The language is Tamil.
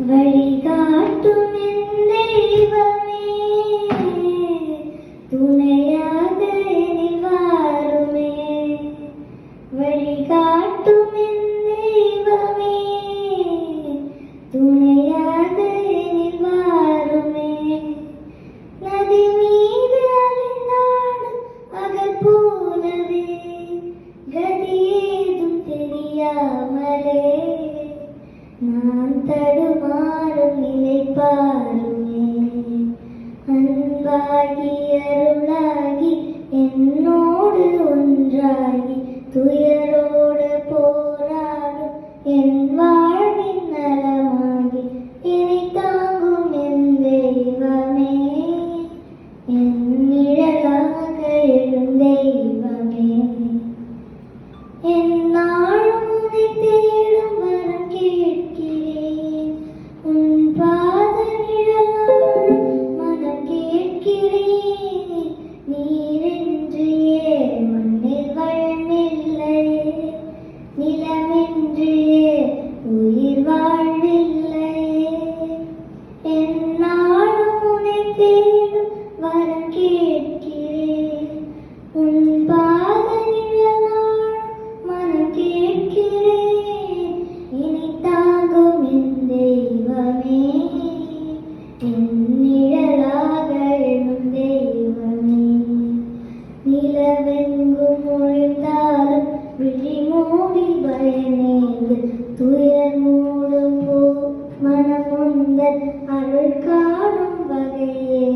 வழிகாட்டும் என் தெய்வமே, துணையாக எனில் வாருமே. வழிகாட்டும் என் தெய்வமே, துணையாக எனில் வாருமே. நதி மீது அலைந்தாடும் அகல் போலவே, கதி ஏதும் தெரியாமலே நான் தடுமாறும் நிலை பாருமே. அன்பாகி அருளாகி என்னோடு ஒன்றாகி துயரோடு போராடும் என் வாழ்வின் நலமாகி என்னை தாங்கும் என் தெய்வமே, என் நிழலாக எழும் தெய்வமே. என்னாலும் உன்னை தேடும் வரம் கேட்கிறேன், உன் பாத நிழலாடும் மனம் கேட்கிறேன். நீரின்றியே மண்ணில் வளமில்லையே, நிலமின்றியே உயிர் வாழ்வில்லையே. என்னாலும் உன்னை தேடும் வரம் கேட்கிறேன், உன் பாத நிழலாடும் மனம் கேட்கிறேன். இனி தாங்கும் என் தெய்வமே, என் நிழலாக எழும் தெய்வமே. நிலவெங்கும் ஒழிந்தாலும் விழி மூடி பயனேந்து, துயர் மூடும் மனம் உந்தன் அருள் காணும் வகையே